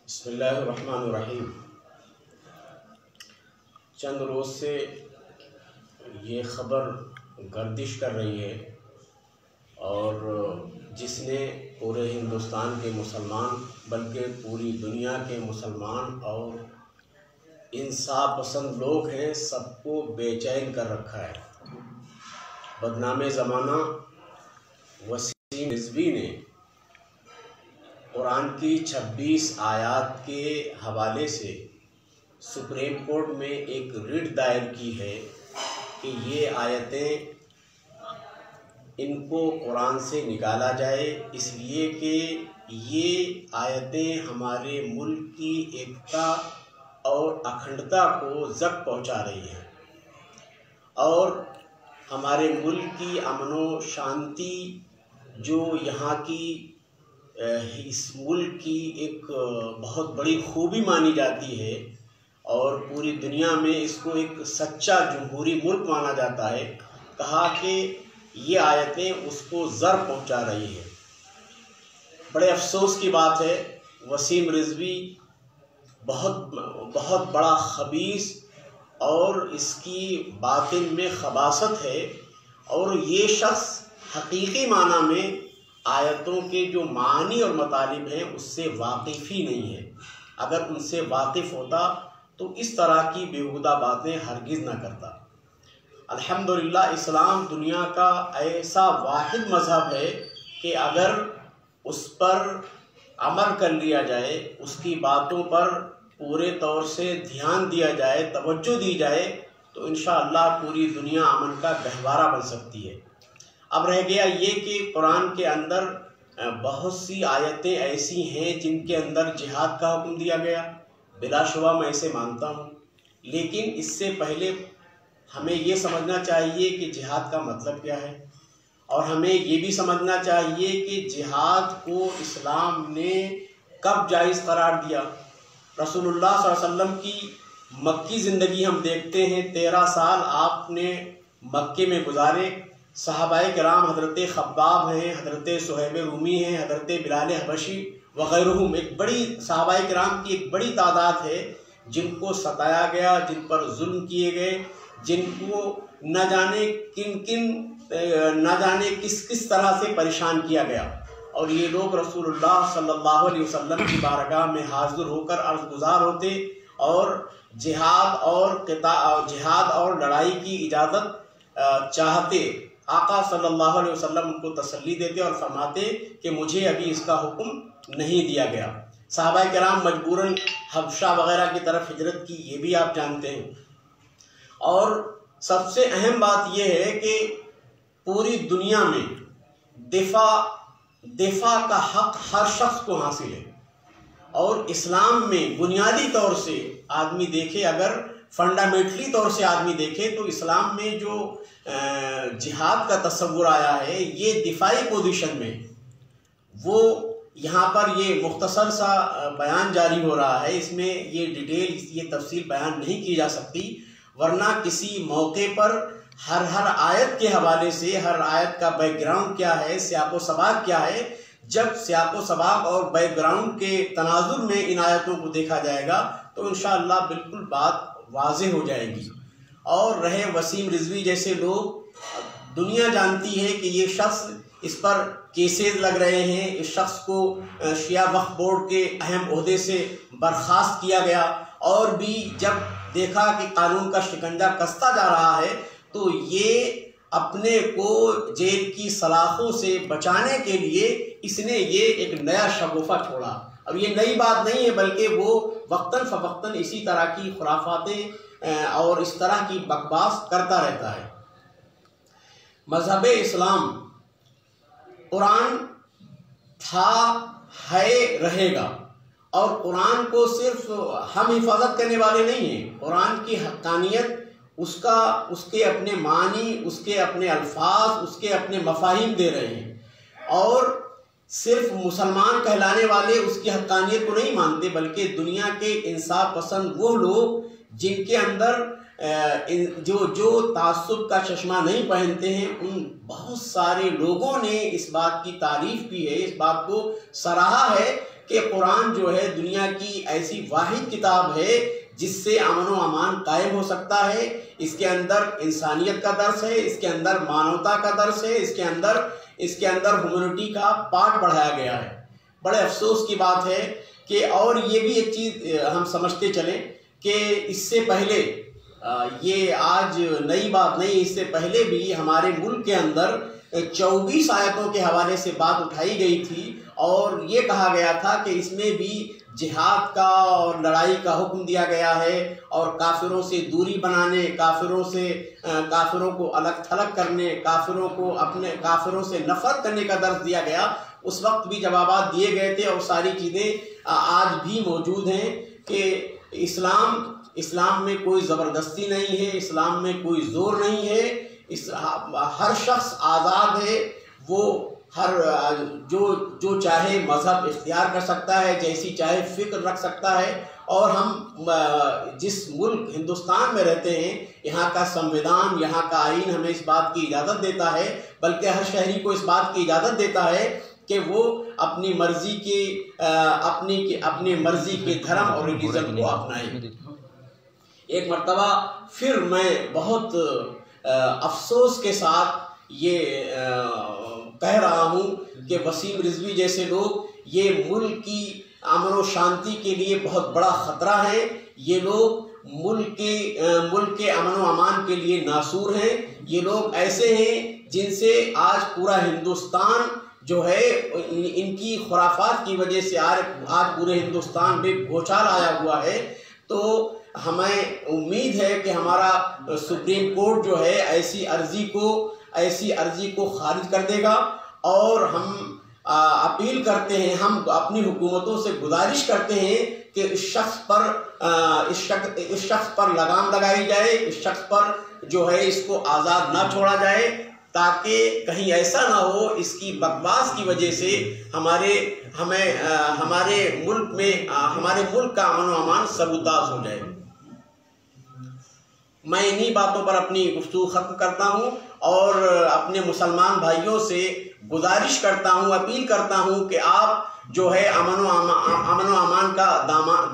بسم اللہ الرحمن الرحیم۔ چند روز سے یہ خبر گردش کر رہی ہے اور جس نے پورے ہندوستان کے مسلمان بلکہ پوری دنیا کے مسلمان اور انصاف پسند لوگ ہیں سب کو بے چین کر رکھا ہے۔ بدنام زمانہ وسیم رضوی نے قرآن کی 26 آیات کے حوالے سے سپریم کورٹ میں ایک ریٹ دائر کی ہے کہ یہ آیتیں ان کو قرآن سے نکالا جائے، اس لیے کہ یہ آیتیں ہمارے ملک کی ایکتا اور اکھنڈتا کو زخم پہنچا رہی ہیں اور ہمارے ملک کی امن و شانتی جو یہاں کی اس ملک کی ایک بہت بڑی خوبی مانی جاتی ہے اور پوری دنیا میں اس کو ایک سچا جمہوری ملک مانا جاتا ہے، کہا کہ یہ آیتیں اس کو ضرر پہنچا رہی ہے۔ بڑے افسوس کی بات ہے، وسیم رضوی بہت بڑا خبیث اور اس کی باطن میں خباثت ہے اور یہ شخص حقیقی معنی میں آیتوں کے جو معانی اور مطالب ہیں اس سے واقف ہی نہیں ہے۔ اگر ان سے واقف ہوتا تو اس طرح کی بیہودہ باتیں ہرگز نہ کرتا۔ الحمدللہ اسلام دنیا کا ایسا واحد مذہب ہے کہ اگر اس پر عمل کر لیا جائے، اس کی باتوں پر پورے طور سے دھیان دیا جائے، توجہ دی جائے تو انشاءاللہ پوری دنیا امن کا گہوارہ بن سکتی ہے۔ اب رہ گیا یہ کہ قرآن کے اندر بہت سی آیتیں ایسی ہیں جن کے اندر جہاد کا حکم دیا گیا، بلا شبہ میں اسے مانتا ہوں، لیکن اس سے پہلے ہمیں یہ سمجھنا چاہیے کہ جہاد کا مطلب کیا ہے اور ہمیں یہ بھی سمجھنا چاہیے کہ جہاد کو اسلام نے کب جائز قرار دیا۔ رسول اللہ صلی اللہ علیہ وسلم کی مکی زندگی ہم دیکھتے ہیں، 13 سال آپ نے مکے میں گزارے۔ صحابہ کرام حضرت خباب ہیں، حضرت صہیب رومی ہیں، حضرت بلال حبشی وغیرہم، ایک بڑی صحابہ کرام کی ایک بڑی تعداد ہے جن کو ستایا گیا، جن پر ظلم کیے گئے، جن کو نہ جانے کس طرح سے پریشان کیا گیا، اور یہ لوگ رسول اللہ صلی اللہ علیہ وسلم کی بارگاہ میں حاضر ہو کر عرض گزار ہوتے اور جہاد اور لڑائی کی اجازت چاہتے۔ آقا صلی اللہ علیہ وسلم ان کو تسلی دیتے اور فرماتے کہ مجھے ابھی اس کا حکم نہیں دیا گیا۔ صحابہ کرام مجبوراً حبشہ وغیرہ کی طرف ہجرت کی، یہ بھی آپ جانتے ہیں۔ اور سب سے اہم بات یہ ہے کہ پوری دنیا میں دفاع کا حق ہر شخص کو حاصل ہے اور اسلام میں بنیادی طور سے آدمی دیکھے، اگر فنڈامنٹلی طور سے آدمی دیکھے تو اسلام میں جو جہاد کا تصور آیا ہے یہ دفاعی پوزیشن میں، وہ یہاں پر یہ مختصر سا بیان جاری ہو رہا ہے، اس میں یہ ڈیٹیل یہ تفصیل بیان نہیں کی جا سکتی، ورنہ کسی موقع پر ہر آیت کے حوالے سے ہر آیت کا بیک گراؤنڈ کیا ہے، سیاق و سباق کیا ہے، جب سیاق و سباق اور بیک گراؤنڈ کے تناظر میں ان آیتوں کو دیکھا جائے گا تو انشاءاللہ بالکل بات واضح ہو جائے گی۔ اور رہے وسیم رضوی جیسے لوگ، دنیا جانتی ہے کہ یہ شخص، اس پر کیسز لگ رہے ہیں، اس شخص کو شیعہ وقف بورڈ کے اہم عہدے سے برخاست کیا گیا، اور بھی جب دیکھا کہ قانون کا شکنجہ کستا جا رہا ہے تو یہ اپنے کو جیل کی سلاخوں سے بچانے کے لیے اس نے یہ ایک نیا شگوفہ چھوڑا۔ اب یہ نئی بات نہیں ہے بلکہ وہ وقتاً فوقتاً اسی طرح کی خرافاتیں اور اس طرح کی بکواس کرتا رہتا ہے۔ مذہب اسلام قرآن تھا، ہے، رہے گا، اور قرآن کو صرف ہم حفاظت کرنے والے نہیں ہیں، قرآن کی حقانیت، اس کے اپنے معنی، اس کے اپنے الفاظ، اس کے اپنے مفاہیم دے رہے ہیں، اور صرف مسلمان کہلانے والے اس کی حقانیت کو نہیں مانتے بلکہ دنیا کے انصاف پسند وہ لوگ جن کے اندر جو تعصب کا چشمہ نہیں پہنتے ہیں، ان بہت سارے لوگوں نے اس بات کی تعریف کی ہے، اس بات کو سراہا ہے کہ قرآن جو ہے دنیا کی ایسی واحد کتاب ہے جس سے امن و امان قائم ہو سکتا ہے۔ اس کے اندر انسانیت کا درس ہے، اس کے اندر مانوتا کا درس ہے، اس کے اندر ہیومنٹی کا پارٹ پڑھایا گیا ہے۔ بڑے افسوس کی بات ہے کہ، اور یہ بھی ایک چیز ہم سمجھتے چلیں کہ اس سے پہلے، یہ آج نئی بات نہیں، اس سے پہلے بھی ہمارے ملک کے اندر 24 آیتوں کے حوالے سے بات اٹھائی گئی تھی، اور یہ کہا گیا تھا کہ اس میں بھی جہاد کا اور لڑائی کا حکم دیا گیا ہے، اور کافروں سے دوری بنانے، کافروں کو الگ تھلگ کرنے، کافروں سے نفرت کرنے کا درس دیا گیا۔ اس وقت بھی جوابات دیے گئے تھے، اور ساری چیزیں آج بھی موجود ہیں کہ اسلام میں کوئی زبردستی نہیں ہے، اسلام میں کوئی زور نہیں ہے، ہر شخص آزاد ہے، وہ جو چاہے مذہب اختیار کر سکتا ہے، جیسی چاہے فکر رکھ سکتا ہے۔ اور ہم جس ملک ہندوستان میں رہتے ہیں، یہاں کا سمویدھان، یہاں کا آئین ہمیں اس بات کی اجازت دیتا ہے، بلکہ ہر شہری کو اس بات کی اجازت دیتا ہے کہ وہ اپنی مرضی کے دھرم اور ریلیجن کو اپنائے۔ ایک مرتبہ پھر میں بہت افسوس کے ساتھ یہ کہہ رہا ہوں کہ وسیم رضوی جیسے لوگ یہ ملک کی امن و شانتی کے لیے بہت بڑا خطرہ ہے۔ یہ لوگ ملک کے امن و امان کے لیے ناسور ہیں۔ یہ لوگ ایسے ہیں جن سے آج پورا ہندوستان جو ہے، ان کی خرافات کی وجہ سے آج پورے ہندوستان میں بھوچال آیا ہوا ہے۔ تو ہمیں امید ہے کہ ہمارا سپریم کورٹ جو ہے ایسی عرضی کو خارج کر دے گا، اور ہم اپیل کرتے ہیں، ہم اپنی حکومتوں سے گزارش کرتے ہیں کہ اس شخص پر لگام لگائی جائے، اس شخص پر جو ہے اس کو آزاد نہ چھوڑا جائے، تاکہ کہیں ایسا نہ ہو اس کی بکواس کی وجہ سے ہمارے ملک کا امن و امان سبوتاژ ہو جائے۔ میں انہی باتوں پر اپنی گفتگو ختم کرتا ہوں، اور اپنے مسلمان بھائیوں سے گزارش کرتا ہوں، اپیل کرتا ہوں کہ آپ جو ہے امن و امان کا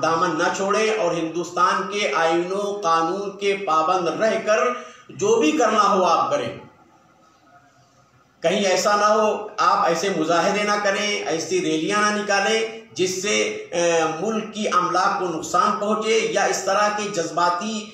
دامن نہ چھوڑیں، اور ہندوستان کے آئین و قانون کے پابند رہ کر جو بھی کرنا ہو آپ کریں۔ کہیں ایسا نہ ہو آپ ایسے مظاہرے نہ کریں، ایسی ریلیاں نہ نکالیں جس سے ملک کی املاک کو نقصان پہنچے، یا اس طرح کے جذباتی